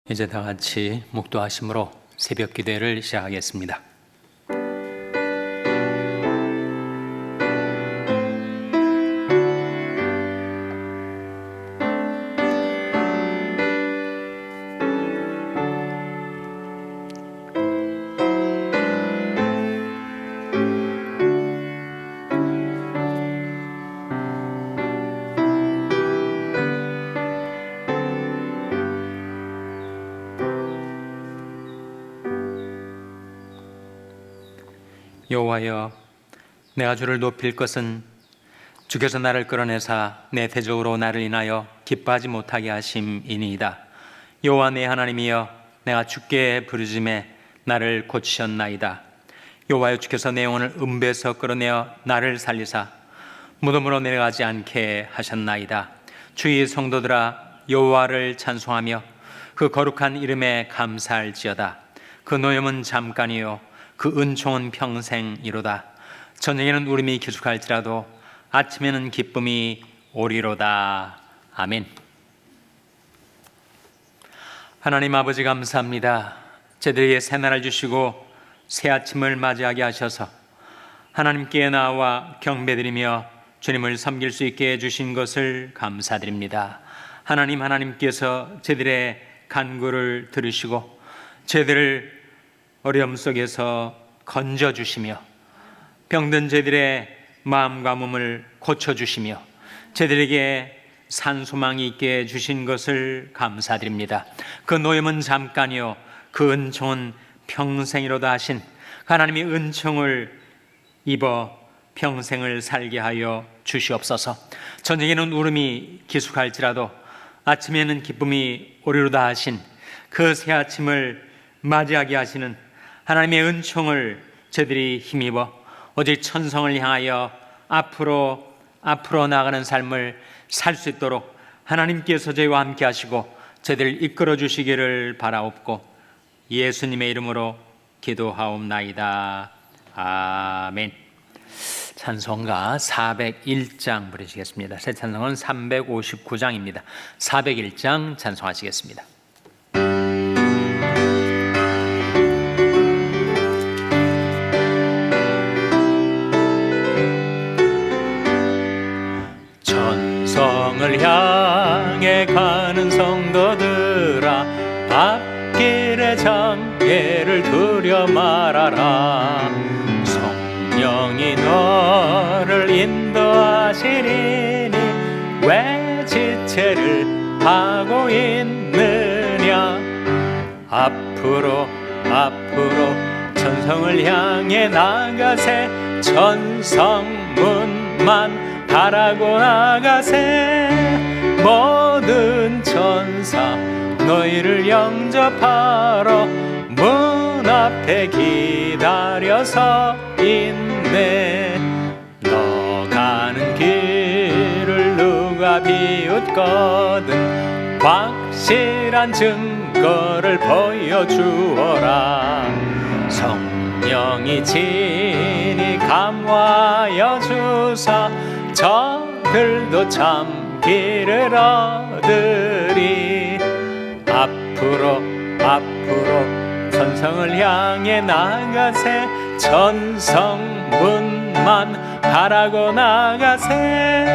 이제 다 같이 묵도하심으로 새벽 기도회를 시작하겠습니다. 여호와여, 내가 주를 높일 것은 주께서 나를 끌어내사 내 대적으로 나를 인하여 기뻐하지 못하게 하심이니이다. 여호와 내 하나님이여, 내가 주께 부르짖음에 나를 고치셨나이다. 여호와여, 주께서 내 영혼을 음배에서 끌어내어 나를 살리사 무덤으로 내려가지 않게 하셨나이다. 주의 성도들아, 여호와를 찬송하며 그 거룩한 이름에 감사할지어다. 그 노염은 잠깐이요 그 은총은 평생이로다. 저녁에는 울음이 기숙할지라도 아침에는 기쁨이 오리로다. 아멘. 하나님 아버지, 감사합니다. 저희들에게 새날을 주시고 새 아침을 맞이하게 하셔서 하나님께 나와 경배드리며 주님을 섬길 수 있게 해주신 것을 감사드립니다. 하나님께서 저희들의 간구를 들으시고 저희들을 어려움 속에서 건져주시며 병든 저희들의 마음과 몸을 고쳐주시며 저희들에게 산소망이 있게 해주신 것을 감사드립니다. 그 노염은 잠깐이요 그 은총은 평생이로다 하신 하나님의 은총을 입어 평생을 살게 하여 주시옵소서. 저녁에는 울음이 기숙할지라도 아침에는 기쁨이 오리로다 하신 그 새 아침을 맞이하게 하시는 하나님의 은총을 저희들이 힘입어 오직 천성을 향하여 앞으로 나아가는 삶을 살 수 있도록 하나님께서 저희와 함께 하시고 저희들을 이끌어 주시기를 바라옵고 예수님의 이름으로 기도하옵나이다. 아멘. 찬송가 401장 부르시겠습니다. 새 찬송은 359장입니다. 401장 찬송하시겠습니다. 천성을 향해 가는 성도들아, 앞길에 장애를 두려 말아라. 성령이 너를 인도하시리니 왜 지체를 하고 있느냐. 앞으로 천성을 향해 나가세. 천성문만 바라고 나가세. 모든 천사 너희를 영접하러 문 앞에 기다려서 있네. 너 가는 길을 누가 비웃거든 확실한 증거를 보여주어라. 성령이 친히 감화하여 주사 저들도 참 길을 얻으리. 앞으로 천성을 향해 나가세. 천성문만 바라고 나가세.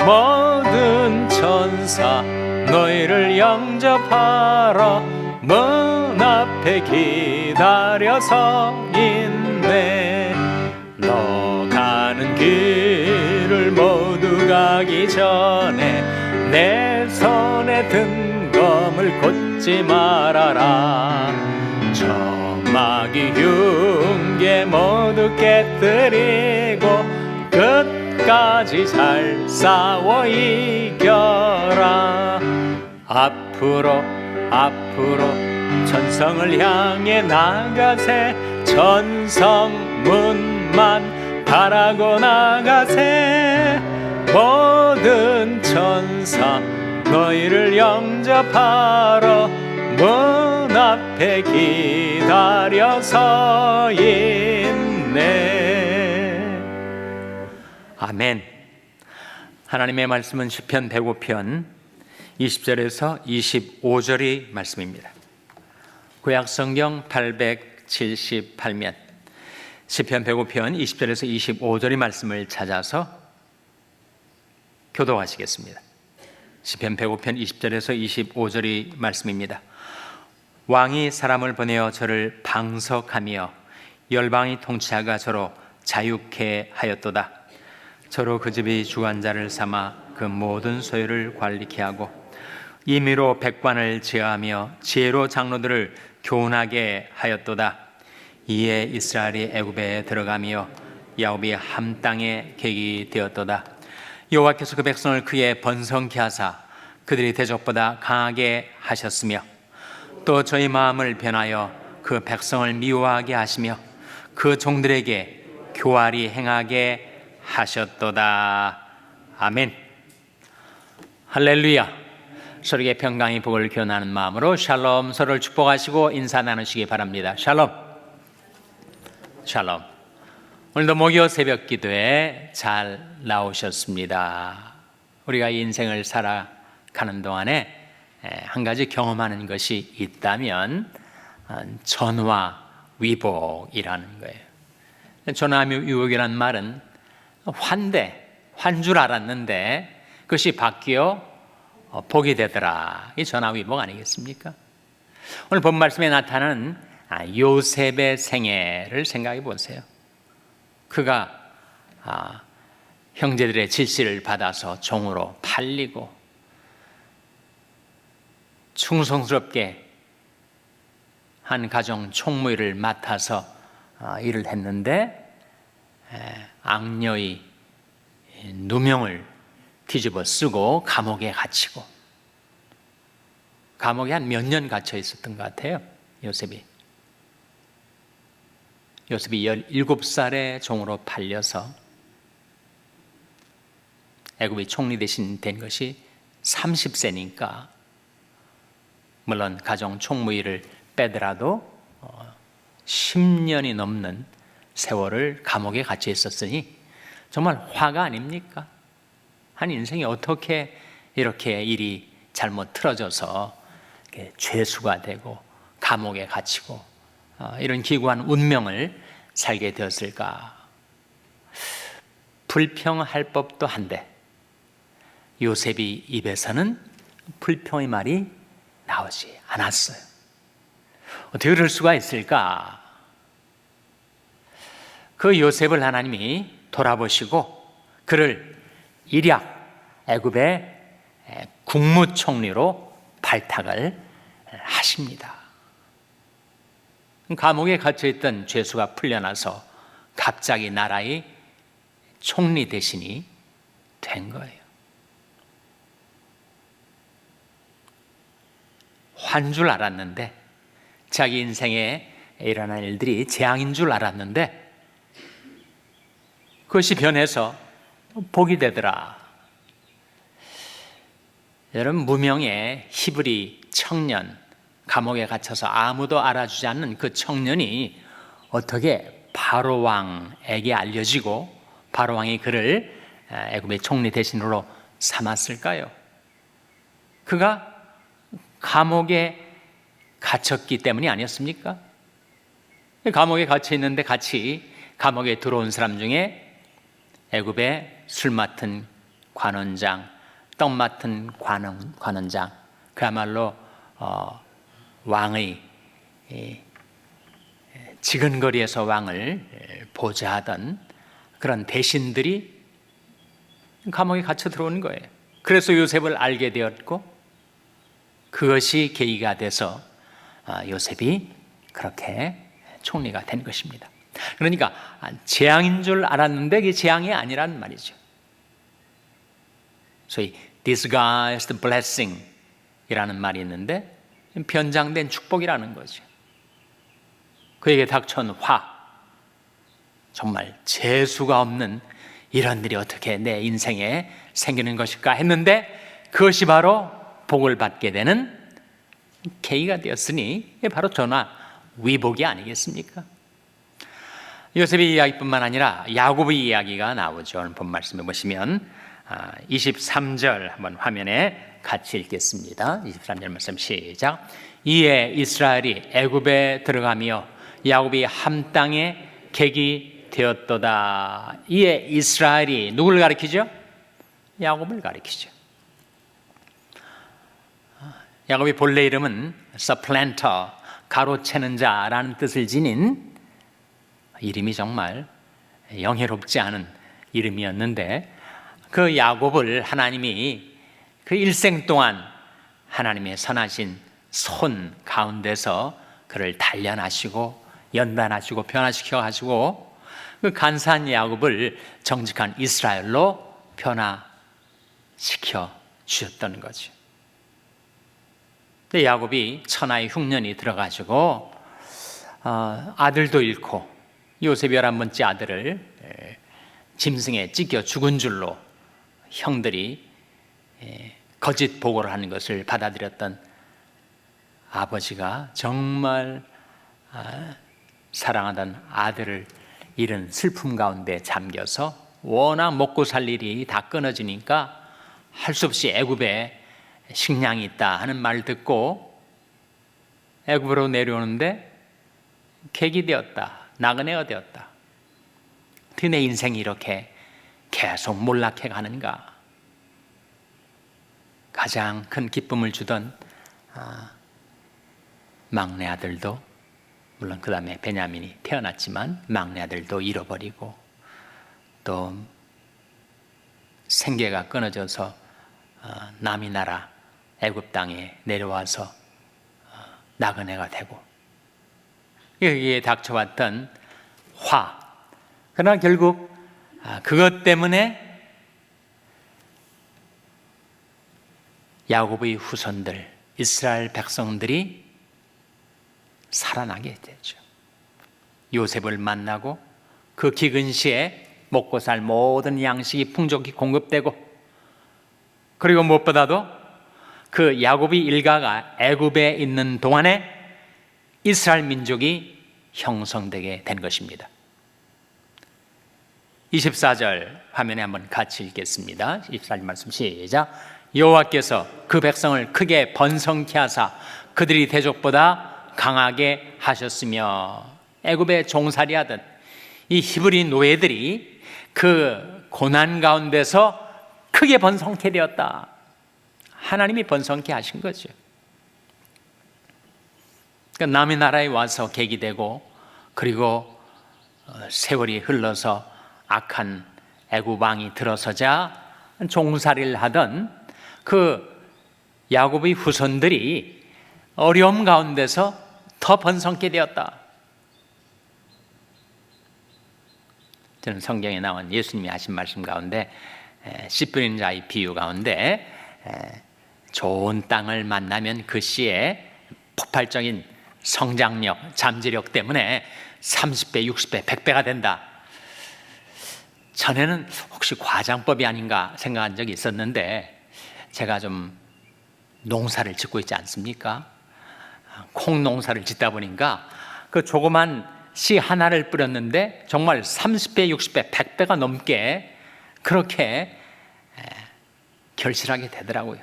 모든 천사 너희를 영접하러 문 앞에 기다려서 있네. 너 가는 길을 모두 가기 전에 내 손에 든 검을 곧지 말아라. 저마귀 흉계 모두 깨뜨리고 끝까지 잘 싸워 이겨라. 앞으로 천성을 향해 나가세. 천성문만 바라고 나가세. 모든 천사 너희를 영접하러 문 앞에 기다려서 있네. 아멘. 하나님의 말씀은 시편 105편 20절에서 25절의 말씀입니다. 구약성경 878면 시편 105편 20절에서 25절의 말씀을 찾아서 교도하시겠습니다. 시편 105편 20절에서 25절의 말씀입니다. 왕이 사람을 보내어 저를 방석하며 열방의 통치자가 저로 자유케 하였도다. 저로 그 집이 주관자를 삼아 그 모든 소유를 관리케 하고 임의로 백관을 제어하며 지혜로 장로들을 교훈하게 하였도다. 이에 이스라엘이 애굽에 들어가며 야곱이 함 땅에 객이 되었도다. 여호와께서 그 백성을 크게 번성케 하사 그들이 대적보다 강하게 하셨으며 또 저희 마음을 변하여 그 백성을 미워하게 하시며 그 종들에게 교활히 행하게 하셨도다. 아멘. 할렐루야. 서로에게 평강의 복을 기원하는 마음으로 샬롬, 서로를 축복하시고 인사 나누시기 바랍니다. 샬롬. 샬롬. 오늘도 목요 새벽 기도에 잘 나오셨습니다. 우리가 인생을 살아가는 동안에 한 가지 경험하는 것이 있다면 전화 위복이라는 거예요. 전화 위복이라는 말은 환 줄 알았는데 그것이 바뀌어 복이 되더라. 이 전화 위복 아니겠습니까? 오늘 본 말씀에 나타나는 요셉의 생애를 생각해 보세요. 그가 형제들의 질시를 받아서 종으로 팔리고 충성스럽게 한 가정 총무일을 맡아서 일을 했는데 악녀의 누명을 뒤집어 쓰고 감옥에 갇히고 감옥에 한 몇 년 갇혀 있었던 것 같아요. 요셉이 17살에 종으로 팔려서 애굽의 총리 대신 된 것이 30세니까 물론 가정 총무일을 빼더라도 10년이 넘는 세월을 감옥에 갇혀 있었으니 정말 화가 아닙니까? 한 인생이 어떻게 이렇게 일이 잘못 틀어져서 죄수가 되고 감옥에 갇히고 이런 기구한 운명을 살게 되었을까? 불평할 법도 한데 요셉이 입에서는 불평의 말이 나오지 않았어요. 어떻게 그럴 수가 있을까? 그 요셉을 하나님이 돌아보시고 그를 일약 애굽의 국무총리로 발탁을 하십니다. 감옥에 갇혀있던 죄수가 풀려나서 갑자기 나라의 총리 대신이 된 거예요. 환 줄 알았는데 자기 인생에 일어난 일들이 재앙인 줄 알았는데 그것이 변해서 복이 되더라. 여러분, 무명의 히브리 청년, 감옥에 갇혀서 아무도 알아주지 않는 그 청년이 어떻게 바로 왕에게 알려지고 바로 왕이 그를 애굽의 총리 대신으로 삼았을까요? 그가 감옥에 갇혔기 때문이 아니었습니까? 감옥에 갇혀 있는데 같이 감옥에 들어온 사람 중에 애굽의 술 맡은 관원장, 떡 맡은 관원장, 그야말로 왕의 지근거리에서 왕을 보좌하던 그런 대신들이 감옥에 갇혀 들어오는 거예요. 그래서 요셉을 알게 되었고 그것이 계기가 돼서 요셉이 그렇게 총리가 된 것입니다. 그러니까 재앙인 줄 알았는데 그게 재앙이 아니란 말이죠. 소위 disguised blessing 이라는 말이 있는데 변장된 축복이라는 거죠. 그에게 닥쳐온 화, 정말 재수가 없는 이런 일이 어떻게 내 인생에 생기는 것일까 했는데 그것이 바로 복을 받게 되는 계기가 되었으니 이게 바로 전화 위복이 아니겠습니까? 요셉의 이야기뿐만 아니라 야곱의 이야기가 나오죠. 오늘 본 말씀에 보시면 23절 한번 화면에 같이 읽겠습니다. 23절 말씀 시작. 이에 이스라엘이 애굽에 들어가며 야곱이 함 땅에 객이 되었도다. 이에 이스라엘이 누구를 가리키죠? 야곱을 가리키죠. 야곱이 본래 이름은 supplanter, 가로채는 자라는 뜻을 지닌 이름이 정말 영예롭지 않은 이름이었는데, 그 야곱을 하나님이 그 일생 동안 하나님의 선하신 손 가운데서 그를 단련하시고 연단하시고 변화시켜 가지고 그 간사한 야곱을 정직한 이스라엘로 변화시켜 주셨다는 거죠. 근데 야곱이 천하의 흉년이 들어가지고 아들도 잃고 요셉이 11번째 아들을 짐승에 찢겨 죽은 줄로 형들이 거짓 보고를 하는 것을 받아들였던 아버지가 정말 사랑하던 아들을 잃은 슬픔 가운데 잠겨서 워낙 먹고 살 일이 다 끊어지니까 할 수 없이 애굽에 식량이 있다 하는 말 듣고 애굽으로 내려오는데 객이 되었다, 나그네가 되었다. 어떻게 내 인생이 이렇게 계속 몰락해 가는가. 가장 큰 기쁨을 주던 막내 아들도, 물론 그 다음에 베냐민이 태어났지만 막내 아들도 잃어버리고, 또 생계가 끊어져서 남의 나라 애굽 땅에 내려와서 나그네가 되고, 여기에 닥쳐왔던 화. 그러나 결국 그것 때문에 야곱의 후손들, 이스라엘 백성들이 살아나게 되죠. 요셉을 만나고 그 기근 시에 먹고 살 모든 양식이 풍족히 공급되고, 그리고 무엇보다도 그 야곱의 일가가 애굽에 있는 동안에 이스라엘 민족이 형성되게 된 것입니다. 24절 화면에 한번 같이 읽겠습니다. 24절 말씀 시작. 여호와께서 그 백성을 크게 번성케 하사 그들이 대족보다 강하게 하셨으며, 애굽에 종살이하던 이 히브리 노예들이 그 고난 가운데서 크게 번성케 되었다. 하나님이 번성케 하신 거죠. 그러니까 남의 나라에 와서 객이 되고, 그리고 세월이 흘러서 악한 애굽 왕이 들어서자 종살이를 하던 그 야곱의 후손들이 어려움 가운데서 더 번성케 되었다. 저는 성경에 나온 예수님이 하신 말씀 가운데 씨 뿌리는 자의 비유 가운데 좋은 땅을 만나면 그 씨의 폭발적인 성장력, 잠재력 때문에 30배, 60배, 100배가 된다. 전에는 혹시 과장법이 아닌가 생각한 적이 있었는데, 제가 좀 농사를 짓고 있지 않습니까? 콩 농사를 짓다 보니까 그 조그만 씨 하나를 뿌렸는데 정말 30배, 60배, 100배가 넘게 그렇게 결실하게 되더라고요.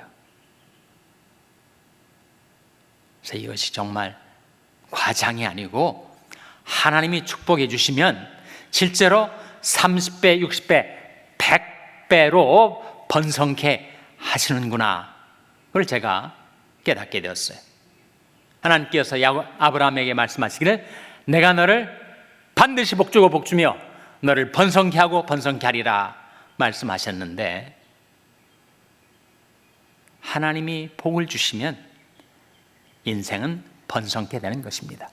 그래서 이것이 정말 과장이 아니고 하나님이 축복해 주시면 실제로 30배, 60배, 100배로 번성케 하시는구나. 그걸 제가 깨닫게 되었어요. 하나님께서 아브라함에게 말씀하시기를 내가 너를 반드시 복주고 복주며 너를 번성케 하고 번성케 하리라 말씀하셨는데, 하나님이 복을 주시면 인생은 번성케 되는 것입니다.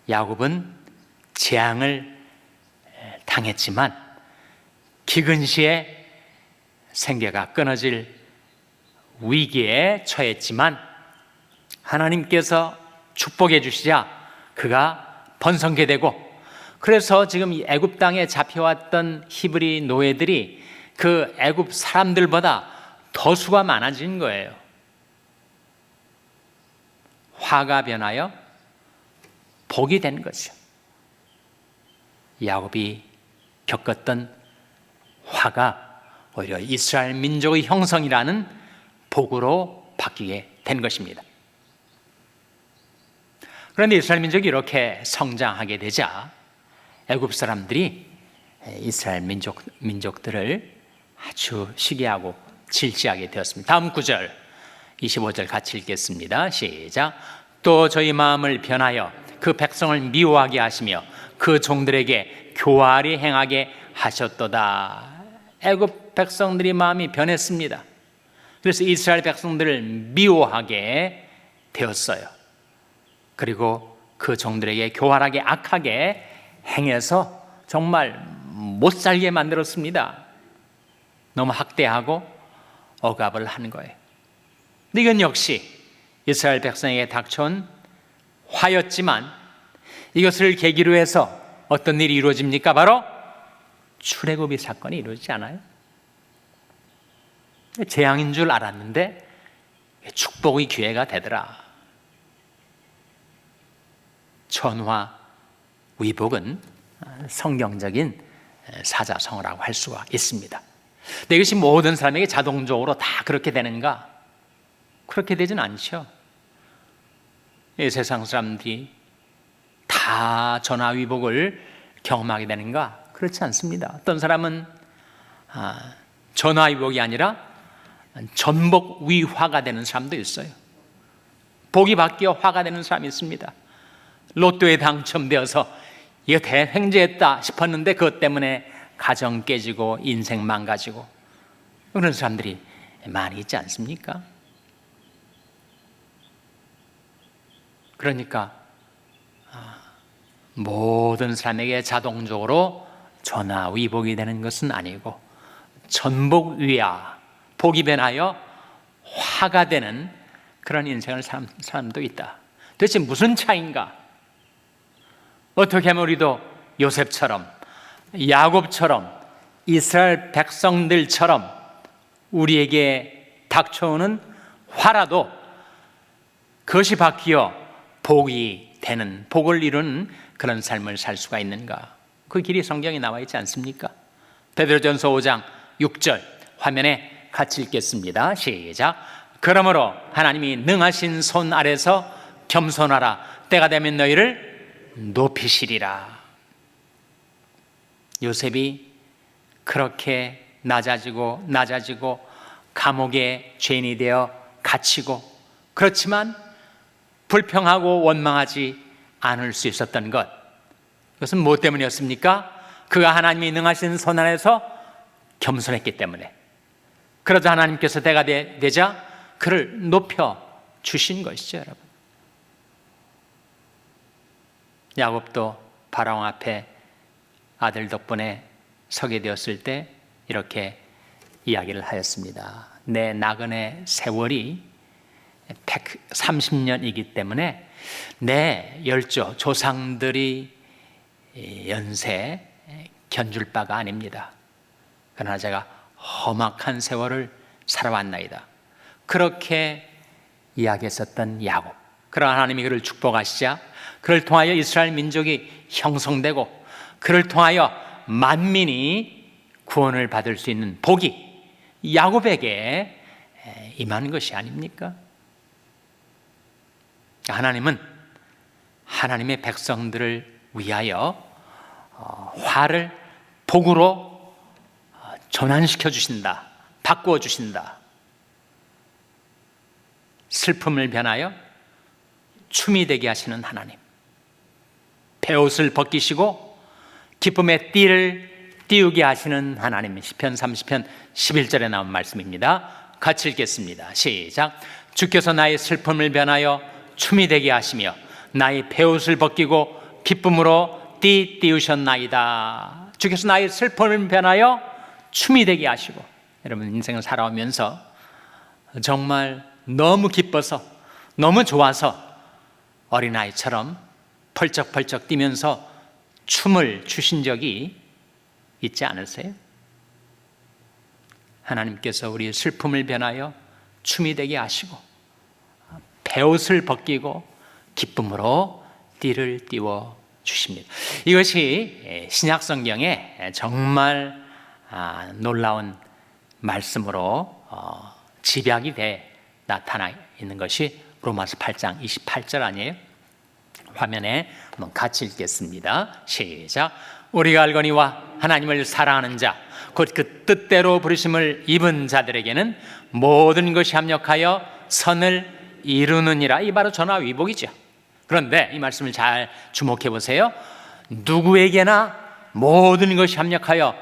야곱은 재앙을 당했지만 기근 시에 생계가 끊어질 위기에 처했지만 하나님께서 축복해 주시자 그가 번성케 되고, 그래서 지금 이 애굽 땅에 잡혀왔던 히브리 노예들이 그 애굽 사람들보다 더 수가 많아진 거예요. 화가 변하여 복이 된 거죠. 야곱이 겪었던 화가 오히려 이스라엘 민족의 형성이라는 복으로 바뀌게 된 것입니다. 그런데 이스라엘 민족이 이렇게 성장하게 되자 애굽 사람들이 이스라엘 민족들을 아주 시기하고 질시하게 되었습니다. 다음 구절 25절 같이 읽겠습니다. 시작. 또 저희 마음을 변하여 그 백성을 미워하게 하시며 그 종들에게 교활히 행하게 하셨도다. 애굽 백성들이 마음이 변했습니다. 그래서 이스라엘 백성들을 미워하게 되었어요. 그리고 그 종들에게 교활하게 악하게 행해서 정말 못살게 만들었습니다. 너무 학대하고 억압을 한 거예요. 근데 이건 역시 이스라엘 백성에게 닥쳐온 화였지만 이것을 계기로 해서 어떤 일이 이루어집니까? 바로 출애굽의 사건이 이루어지지 않아요? 재앙인 줄 알았는데 축복의 기회가 되더라. 천화 위복은 성경적인 사자성어라고 할 수가 있습니다. 근데 이것이 모든 사람에게 자동적으로 다 그렇게 되는가? 그렇게 되진 않죠. 이 세상 사람들이 다 전화위복을 경험하게 되는가? 그렇지 않습니다. 어떤 사람은 전화위복이 아니라 전복위화가 되는 사람도 있어요. 복이 바뀌어 화가 되는 사람이 있습니다. 로또에 당첨되어서 이거 대횡재했다 싶었는데 그것 때문에 가정 깨지고 인생 망가지고 그런 사람들이 많이 있지 않습니까? 그러니까 모든 사람에게 자동적으로 전화위복이 되는 것은 아니고 전복위화, 복이 변하여 화가 되는 그런 인생을 사는 사람도 있다. 도대체 무슨 차이인가? 어떻게 하면 우리도 요셉처럼 야곱처럼 이스라엘 백성들처럼 우리에게 닥쳐오는 화라도 그것이 바뀌어 복이 되는, 복을 이루는 그런 삶을 살 수가 있는가? 그 길이 성경에 나와 있지 않습니까? 베드로전서 5장 6절 화면에 같이 읽겠습니다. 시작. 그러므로 하나님이 능하신 손 아래서 겸손하라. 때가 되면 너희를 높이시리라. 요셉이 그렇게 낮아지고 감옥에 죄인이 되어 갇히고 그렇지만 불평하고 원망하지 않을 수 있었던 것, 그것은 무엇 때문이었습니까? 그가 하나님이 능하신 손 안에서 겸손했기 때문에. 그러자 하나님께서 때가 되자 그를 높여 주신 것이죠. 여러분, 야곱도 바라왕 앞에 아들 덕분에 서게 되었을 때 이렇게 이야기를 하였습니다. 내 나그네 세월이 130년이기 때문에 내 열조 조상들이 연세 견줄 바가 아닙니다. 그러나 제가 험악한 세월을 살아왔나이다. 그렇게 이야기했었던 야곱. 그러나 하나님이 그를 축복하시자 그를 통하여 이스라엘 민족이 형성되고 그를 통하여 만민이 구원을 받을 수 있는 복이 야곱에게 임한 것이 아닙니까? 하나님은 하나님의 백성들을 위하여 화를 복으로 전환시켜 주신다, 바꾸어 주신다. 슬픔을 변하여 춤이 되게 하시는 하나님, 베옷을 벗기시고 기쁨의 띠를 띄우게 하시는 하나님. 시편 30편 11절에 나온 말씀입니다. 같이 읽겠습니다. 시작. 주께서 나의 슬픔을 변하여 춤이 되게 하시며 나의 베옷을 벗기고 기쁨으로 띠 띄우셨나이다. 주께서 나의 슬픔을 변하여 춤이 되게 하시고. 여러분, 인생을 살아오면서 정말 너무 기뻐서 너무 좋아서 어린아이처럼 펄쩍펄쩍 뛰면서 춤을 추신 적이 있지 않으세요? 하나님께서 우리의 슬픔을 변하여 춤이 되게 하시고 베옷을 벗기고 기쁨으로 띠를 띄워 주십니다. 이것이 신약성경에 정말 놀라운 말씀으로 집약이 돼 나타나 있는 것이 로마서 8장 28절 아니에요? 화면에 한번 같이 읽겠습니다. 시작. 우리가 알거니와 하나님을 사랑하는 자, 곧 그 뜻대로 부르심을 입은 자들에게는 모든 것이 합력하여 선을 이루느니라. 이 바로 전화위복이죠. 그런데 이 말씀을 잘 주목해 보세요. 누구에게나 모든 것이 합력하여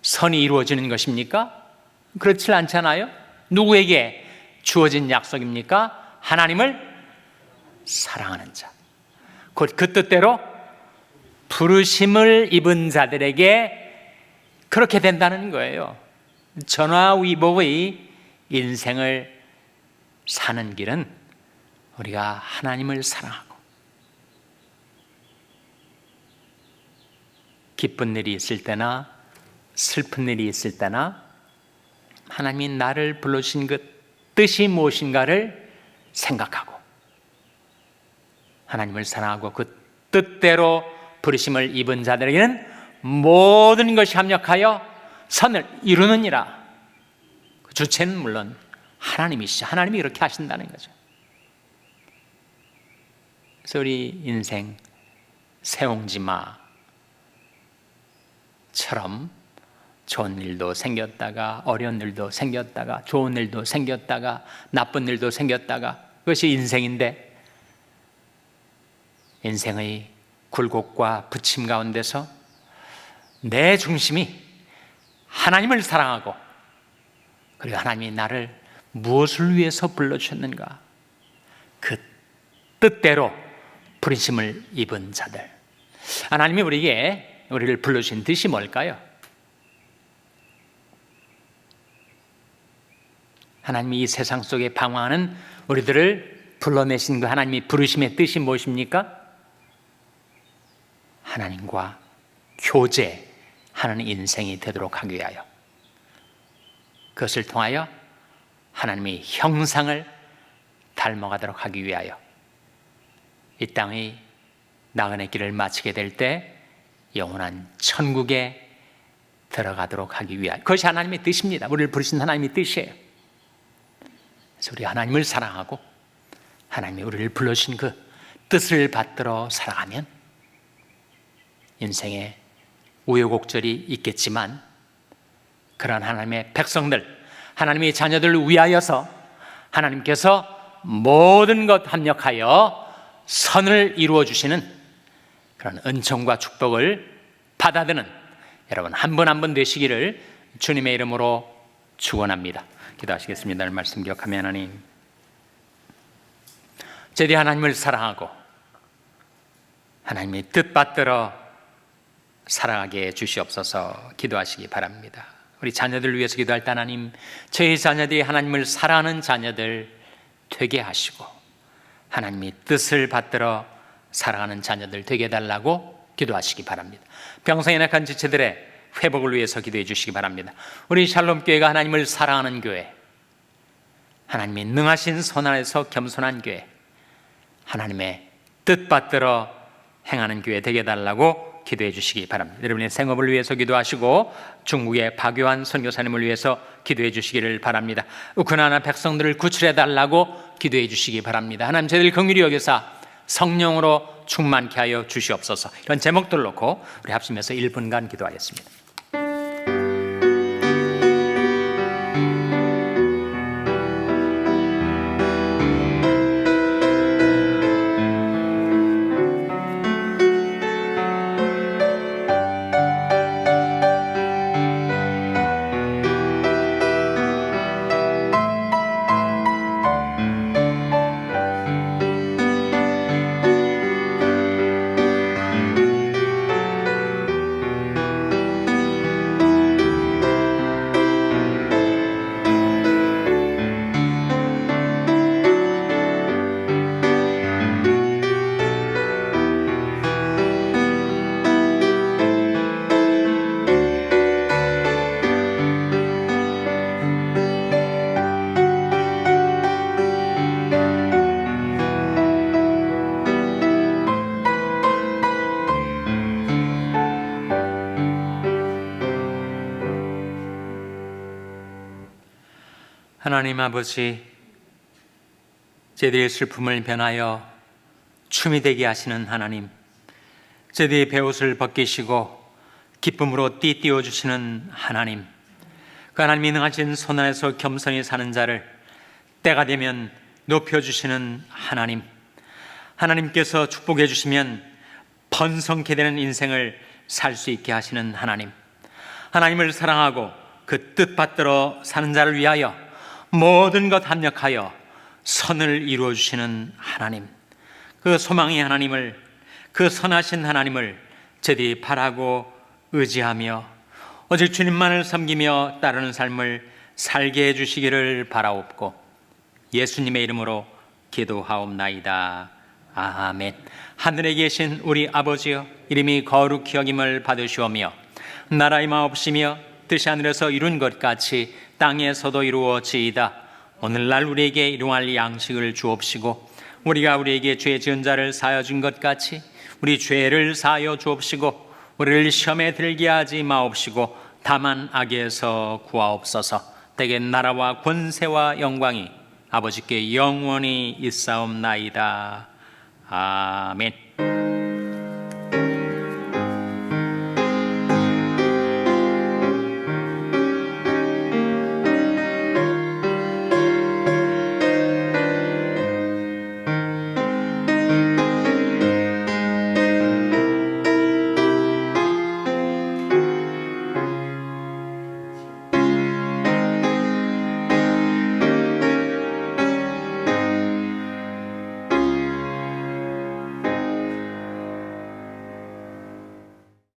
선이 이루어지는 것입니까? 그렇지 않잖아요. 누구에게 주어진 약속입니까? 하나님을 사랑하는 자, 곧 그 뜻대로 부르심을 입은 자들에게 그렇게 된다는 거예요. 전화위복의 인생을 사는 길은 우리가 하나님을 사랑하고 기쁜 일이 있을 때나 슬픈 일이 있을 때나 하나님이 나를 불러주신 그 뜻이 무엇인가를 생각하고 하나님을 사랑하고 그 뜻대로 부르심을 입은 자들에게는 모든 것이 합력하여 선을 이루느니라. 그 주체는 물론 하나님이시죠. 하나님이 이렇게 하신다는 거죠. 그래서 우리 인생 새옹지마처럼 좋은 일도 생겼다가 어려운 일도 생겼다가 좋은 일도 생겼다가 나쁜 일도 생겼다가 그것이 인생인데 인생의 굴곡과 부침 가운데서 내 중심이 하나님을 사랑하고 그리고 하나님이 나를 무엇을 위해서 불러주셨는가 그 뜻대로 부르심을 입은 자들, 하나님이 우리를 불러주신 뜻이 뭘까요? 하나님이 이 세상 속에 방황하는 우리들을 불러내신 그 하나님이 부르심의 뜻이 무엇입니까? 하나님과 교제하는 인생이 되도록 하기 위하여, 그것을 통하여 하나님의 형상을 닮아가도록 하기 위하여 이 땅의 나그네 길을 마치게 될 때 영원한 천국에 들어가도록 하기 위하여, 그것이 하나님의 뜻입니다. 우리를 부르신 하나님의 뜻이에요. 그래서 우리 하나님을 사랑하고 하나님이 우리를 불러주신 그 뜻을 받들어 살아가면 인생에 우여곡절이 있겠지만 그러한 하나님의 백성들, 하나님의 자녀들을 위하여서 하나님께서 모든 것 합력하여 선을 이루어 주시는 그런 은총과 축복을 받아드는 여러분 한 분 한 분 되시기를 주님의 이름으로 축원합니다. 기도하시겠습니다. 말씀 기억하며 하나님, 제디 하나님을 사랑하고 하나님의 뜻 받들어 살아가게 해 주시옵소서. 기도하시기 바랍니다. 우리 자녀들을 위해서 기도할 때 하나님, 저희 자녀들이 하나님을 사랑하는 자녀들 되게 하시고 하나님의 뜻을 받들어 살아가는 자녀들 되게 해달라고 기도하시기 바랍니다. 병성에 낙한 지체들의 회복을 위해서 기도해 주시기 바랍니다. 우리 샬롬교회가 하나님을 사랑하는 교회, 하나님의 능하신 손 안에서 겸손한 교회, 하나님의 뜻 받들어 행하는 교회 되게 해달라고 기도해 주시기 바랍니다. 여러분의 생업을 위해서 기도하시고 중국의 박요한 선교사님을 위해서 기도해 주시기를 바랍니다. 우크라이나 백성들을 구출해 달라고 기도해 주시기 바랍니다. 하나님, 저희들 긍휼히 여기사 성령으로 충만케 하여 주시옵소서. 이런 제목들 놓고 우리 합심해서 1분간 기도하겠습니다. 하나님 아버지, 저희들의 슬픔을 변하여 춤이 되게 하시는 하나님, 제디 베옷을 벗기시고 기쁨으로 띠띠워 주시는 하나님, 그 하나님이 능하신 손안에서 겸손히 사는 자를 때가 되면 높여주시는 하나님, 하나님께서 축복해 주시면 번성케 되는 인생을 살 수 있게 하시는 하나님, 하나님을 사랑하고 그 뜻받들어 사는 자를 위하여 모든 것 합력하여 선을 이루어 주시는 하나님, 그 소망의 하나님을, 그 선하신 하나님을 제디 바라고 의지하며 오직 주님만을 섬기며 따르는 삶을 살게 해주시기를 바라옵고 예수님의 이름으로 기도하옵나이다. 아멘. 하늘에 계신 우리 아버지여, 이름이 거룩히 여김을 받으시오며 나라의 마옵시며 뜻이 하늘에서 이룬 것 같이 땅에서도 이루어지이다. 오늘날 우리에게 일용할 양식을 주옵시고 우리가 우리에게 죄 지은 자를 사하여 준 것 같이 우리 죄를 사하여 주옵시고 우리를 시험에 들게 하지 마옵시고 다만 악에서 구하옵소서. 대개 나라와 권세와 영광이 아버지께 영원히 있사옵나이다. 아멘.